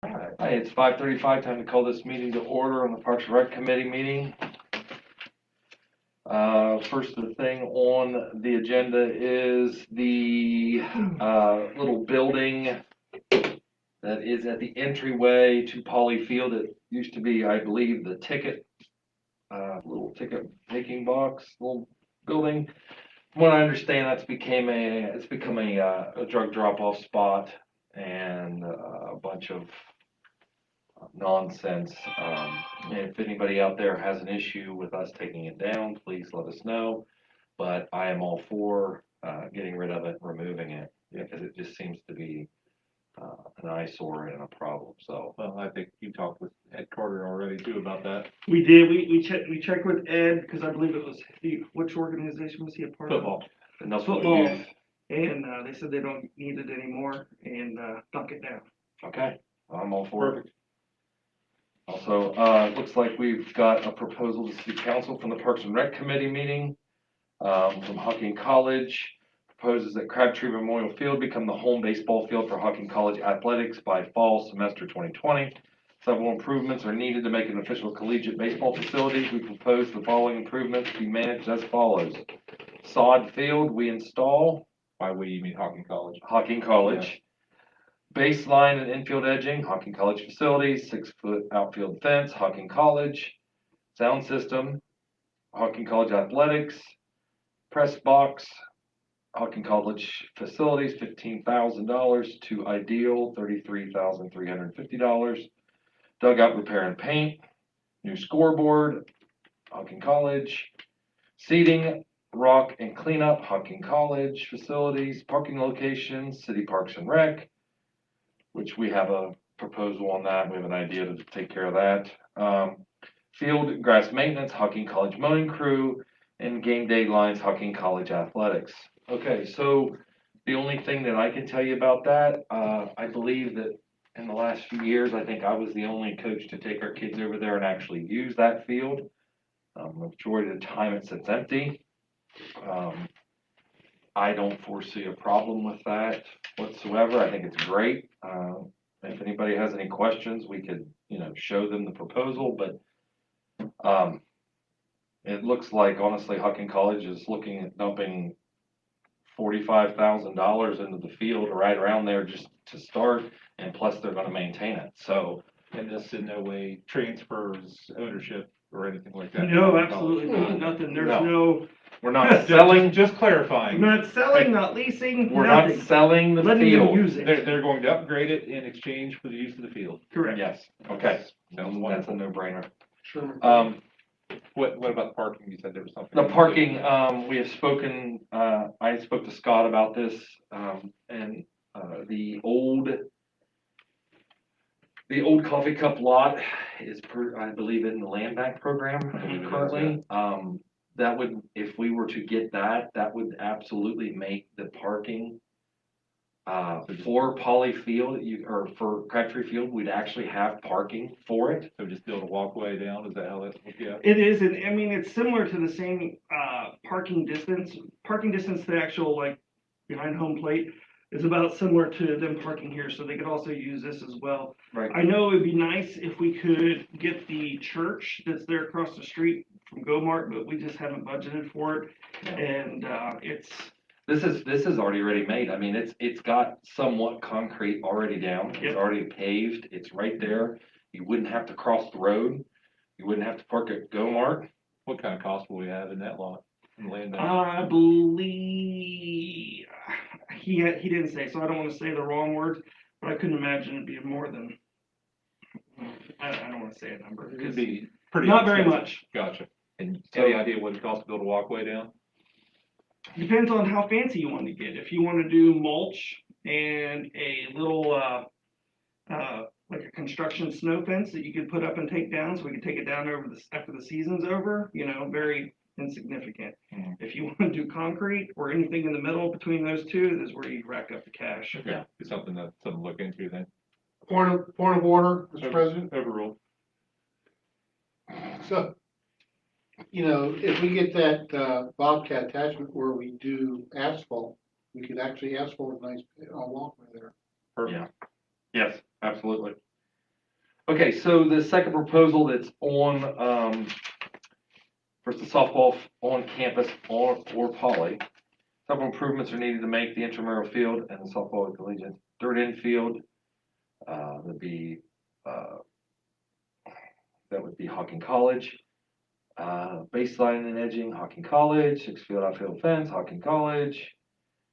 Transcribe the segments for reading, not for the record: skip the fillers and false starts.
Hi, it's 5:35, time to call this meeting to order on the Parks and Rec Committee meeting. First thing on the agenda is the little building that is at the entryway to Polley Field. It used to be, I believe, the little ticket taking box, little building. From what I understand, it's become a drug drop-off spot and a bunch of nonsense. If anybody out there has an issue with us taking it down, please let us know. But I am all for getting rid of it, removing it, because it just seems to be an eyesore and a problem. So, Well, I think you talked with Ed Carter already too about that. We did. We checked with Ed because I believe it was which organization was he a part Football. the Nelsonville Football. youth. And they said they don't need it anymore and knock it down. Okay, I'm all for it. Perfect. Also, looks like we've got a proposal to City Council from the Parks and Rec Committee meeting from Hocking College. Proposes that Crabtree Memorial Field become the home baseball field for Hocking College athletics by fall semester 2020. Several improvements are needed to make an official collegiate baseball facility. We propose the following improvements be managed as follows. Sod field we install. By we, you mean Hocking College? Hocking College. Baseline and infield edging, Hocking College facilities, 6-foot outfield fence, Hocking College. Sound system, Hocking College athletics. Press box, Hocking College facilities, $15,000 to ideal, $33,350. Dugout repair and paint, new scoreboard, Hocking College. Seating, rock and cleanup, Hocking College facilities, parking locations, City Parks and Rec, which we have a proposal on that. We have an idea to take care of that. Field grass maintenance, Hocking College mowing crew, and game day lines, Hocking College athletics. Okay, so the only thing that I can tell you about that, I believe that in the last few years, I think I was the only coach to take our kids over there and actually use that field. The majority of the time it sits empty. I don't foresee a problem with that whatsoever. I think it's great. If anybody has any questions, we could, show them the proposal, but it looks like honestly Hocking College is looking at dumping $45,000 into the field right around there just to start, and plus they're going to maintain it. So, And this in no way transfers ownership or anything like that? No, absolutely not. Nothing. There's no. We're not selling. Just clarifying. Not selling, not leasing. We're nothing. not selling the Letting field. them use it. They're going to upgrade it in exchange for the use of the field. Correct. Yes. Okay. Sounds That's a wonderful. no-brainer. Sure. What about the parking? You said there was something. The parking, we have spoken, I spoke to Scott about this, and the old coffee cup lot is I believe in the land bank program currently. That would, if we were to get that would absolutely make the parking for Polley Field, or for Crabtree Field, we'd actually have parking for it. So just build a walkway down, is that how that's looked at? It is, and I mean, it's similar to the same parking distance. Parking distance to the actual, like, behind home plate is about similar to them parking here, so they could also use this as well. Right. I know it'd be nice if we could get the church that's there across the street from GoMart, but we just haven't budgeted for it, and This is already ready made. I mean, it's got somewhat concrete already down. It's Yep. already paved. It's right there. You wouldn't have to cross the road. You wouldn't have to park at GoMart. What kind of cost will we have in that lot? In land bank? I believe he didn't say, so I don't want to say the wrong words, but I couldn't imagine it being more than, I don't want to say a number. It could be pretty Not very expensive. much. Gotcha. And any idea what it costs to build a walkway down? Depends on how fancy you want to get. If you want to do mulch and a little, like a construction snow fence that you could put up and take down, so we could take it down after the season's over, very insignificant. Mhm. If you want to do concrete or anything in the middle between those two, this is where you rack up the cash. Okay. It's something to look into then. Point of order, Mr. President. Overruled. So, if we get that Bobcat attachment where we do asphalt, we could actually asphalt a nice walkway there. Perfect. Yeah. Yes, absolutely. Okay, so the second proposal that's on, for the softball on campus or Polley. Several improvements are needed to make the intramural field and the softball collegiate dirt infield. That would be Hocking College. Baseline and edging, Hocking College. 6-field outfield fence, Hocking College.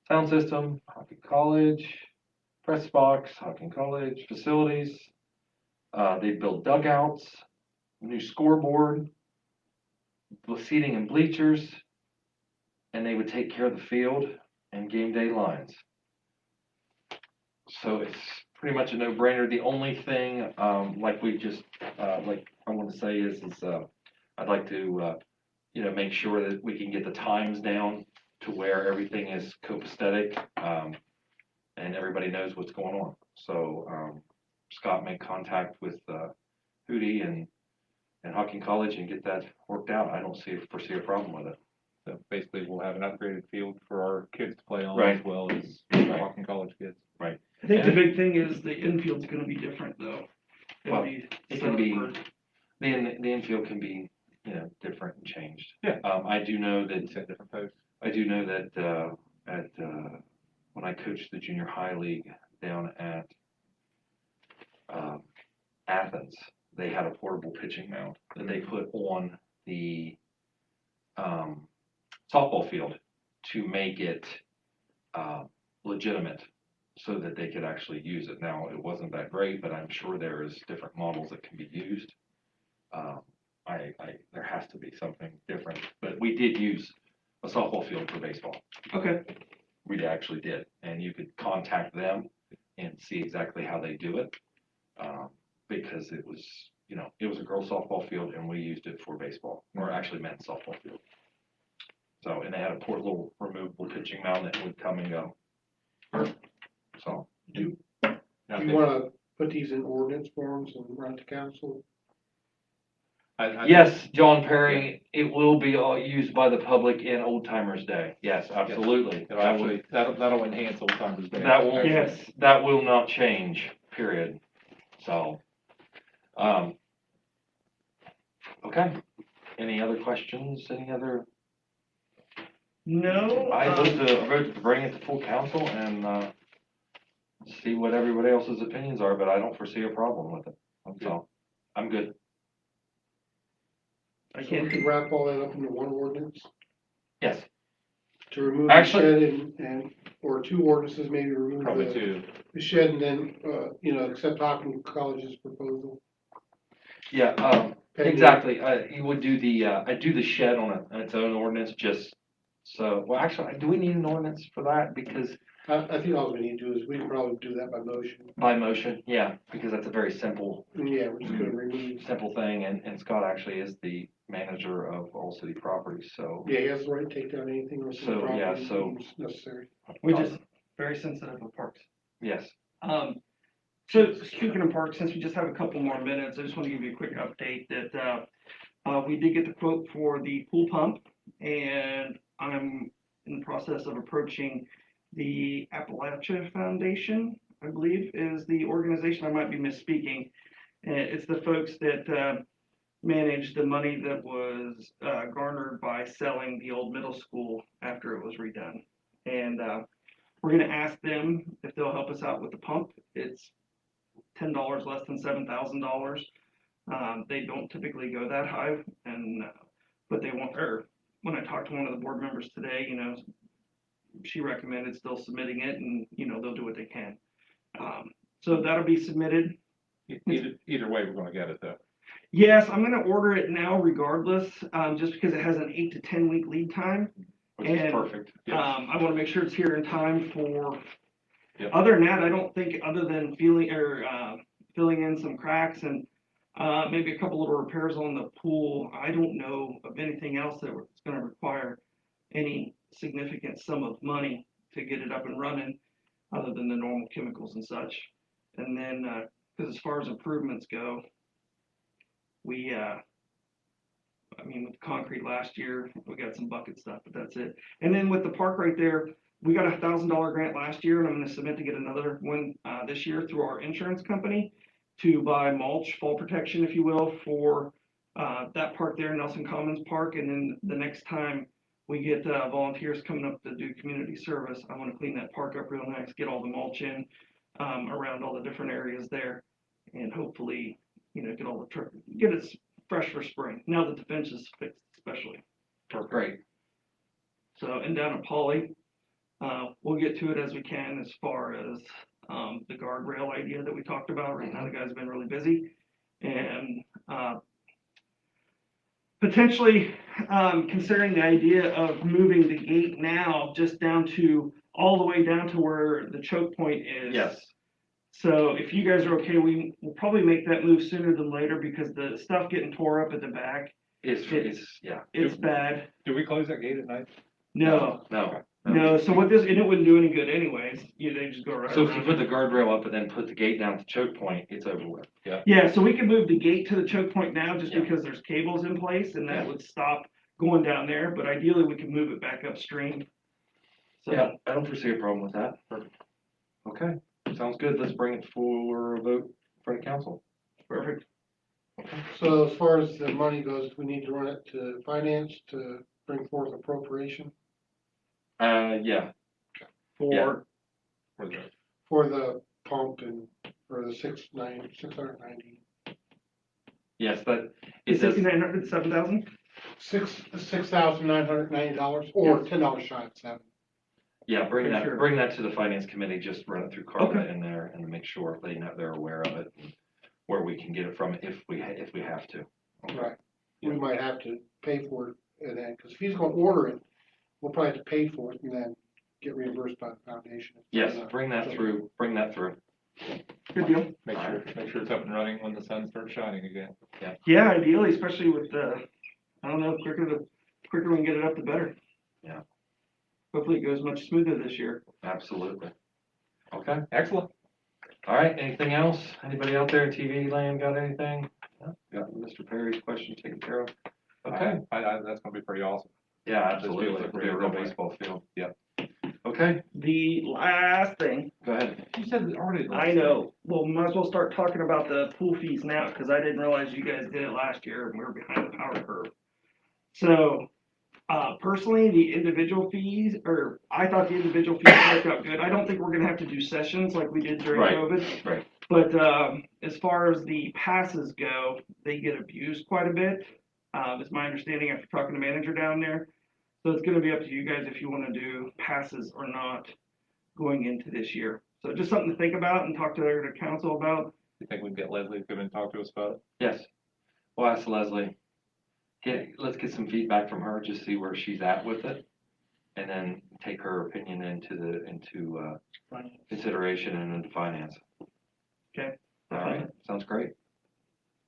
Sound system, Hocking College. Press box, Hocking College. Facilities. They build dugouts, new scoreboard, seating and bleachers, and they would take care of the field and game day lines. So it's pretty much a no-brainer. The only thing, like we just, like I want to say is I'd like to, make sure that we can get the times down to where everything is copacetic, and everybody knows what's going on. So, Scott make contact with, Hootie and Hocking College and get that worked out. I don't foresee a problem with it. So basically, we'll have an upgraded field for our kids to play on Right. as well as the Hocking College kids. Right. I think the big thing is the infield's gonna be different though. Well, it can be, separate. the infield can be, different and changed. Yeah. I do know Set that, different posts. when I coached the junior high league down at, Athens, they had a portable pitching mound that they put on the, softball field to make it, legitimate so that they could actually use it. Now, it wasn't that great, but I'm sure there is different models that can be used. There has to be something different, but we did use a softball field for baseball. Okay, We actually did, and you could contact them and see exactly how they do it. Because it was, it was a girls softball field and we used it for baseball, or actually men's softball field. So, and they had a little removable pitching mound that would come and go. So, Do Now, you wanna put these in ordinance forms and run to council? I yes, John Perry, it will be all used by the public in Old Timers Day. Yes, absolutely. It'll actually, that'll enhance Old Timers Day. That won't, yes. that will not change, period. So, okay. Any other questions? Any other? No, I vote to bring it to full council and, see what everybody else's opinions are, but I don't foresee a problem with it. So, I'm good. I So we can't, can wrap all that up into one ordinance Yes, to remove the Actually- shed or two ordinances, maybe remove Probably two. the shed and then, accept Hocking College's proposal. yeah, Pending. exactly. You would do I do the shed on its own ordinance, just so, well, actually, do we need an ordinance for that? Because I think all we need to do is we can probably do that by motion. by motion, yeah, because that's a very simple And yeah, we're just gonna remove, thing, and Scott actually is the manager of all city properties, so. yeah, he has the right to take down anything on city So, yeah, property so- deems necessary. we just, very sensitive of parks. Yes, So speaking of parks, since we just have a couple more minutes, I just want to give you a quick update that, we did get the quote for the pool pump, and I'm in the process of approaching the Appalachia Foundation, I believe is the organization. I might be misspeaking. It's the folks that, managed the money that was, garnered by selling the old middle school after it was redone. And, we're gonna ask them if they'll help us out with the pump. It's $10 less than $7,000. They don't typically go that high, and but they want. Or when I talked to one of the board members today, she recommended still submitting it, and they'll do what they can. So that'll be submitted. Either way, we're gonna get it though. Yes, I'm gonna order it now regardless, just because it has an 8 to 10 week lead time. which is And, perfect. I want to make sure it's here in time for. Yep. Other than that, I don't think, other than filling in some cracks and maybe a couple little repairs on the pool, I don't know of anything else that's going to require any significant sum of money to get it up and running, other than the normal chemicals and such. And then, because as far as improvements go, we with concrete last year, we got some bucket stuff, but that's it. And then with the park right there, we got a $1,000 grant last year, and I'm gonna submit to get another one, this year through our insurance company to buy mulch, fall protection, if you will, for that park there, Nelson Commons Park. And then the next time we get volunteers coming up to do community service, I want to clean that park up real nice, get all the mulch in around all the different areas there, and hopefully, get all the get it fresh for spring. Now that the fence is fixed, especially. Great. So, and down at Polley, we'll get to it as we can as far as the guardrail idea that we talked about. Right now, the guy's been really busy, and potentially considering the idea of moving the gate now just down to all the way down to where the choke point is. Yes. So if you guys are okay, we will probably make that move sooner than later because the stuff getting tore up at the back, it's bad. Do we close that gate at night? No. So what this, and it wouldn't do any good anyways. They just go right So if around you put it. the guardrail up and then put the gate down at the choke point, it's over with. Yeah, so we can move the gate to the choke point now just Yeah. because there's cables in place and that Yeah. would stop going down there, but ideally we can move it back upstream. So, Yeah, I don't foresee a problem with that. Perfect. Okay, sounds good. Let's bring it for a vote for the council. perfect. So as far as the money goes, we need to run it to finance to bring forth appropriation Yeah, For, for the pump and for the 690. yes, but it does, 6,900, 7,000? $6,990 or $10 shy of $7. yeah, bring For that, sure. bring that to the finance committee, just run it through Carla Okay. in there and make sure they're aware of it, and where we can get it from if we have to. Right. We might have to pay for it and then, because if he's gonna order it, we'll probably have to pay for it and then get reimbursed by the foundation. Yes, bring that through. Good deal. Make sure it's up and running when the sun starts shining again. Yeah, ideally, especially with the, I don't know, quicker we can get it up, the better. Yeah. Hopefully it goes much smoother this year. Absolutely. Okay, Excellent. all right, anything else? Anybody out there in TV land got anything? No? Got Mr. Perry's question taken care of? Okay, That's gonna be pretty awesome. yeah, This absolutely. feels like It'll be a real real baseball field. Yep. Okay, The last thing, go ahead. You said it already. I know, well, might as well start talking about the pool fees now, because I didn't realize you guys did it last year and we were behind the power curve. So, personally, the individual fees, or I thought the individual fees worked out good. I don't think we're gonna have to do sessions like we did during Right. COVID. Right. But, as far as the passes go, they get abused quite a bit. It's my understanding after talking to manager down there. So it's gonna be up to you guys if you wanna do passes or not going into this year. So just something to think about and talk to the council about. You think we can get Leslie to come and talk to us about it? Yes, we'll ask Leslie. Let's get some feedback from her, just see where she's at with it. And then take her opinion into consideration and into finance. Okay. All right, sounds great.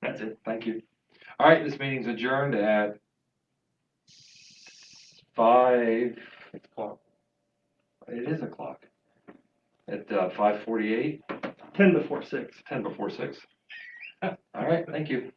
That's it. Thank you. All right, this meeting's adjourned at 5. 6 o'clock. It is o'clock. At 5:48, 10 before 6. 10 before 6. All right, thank you.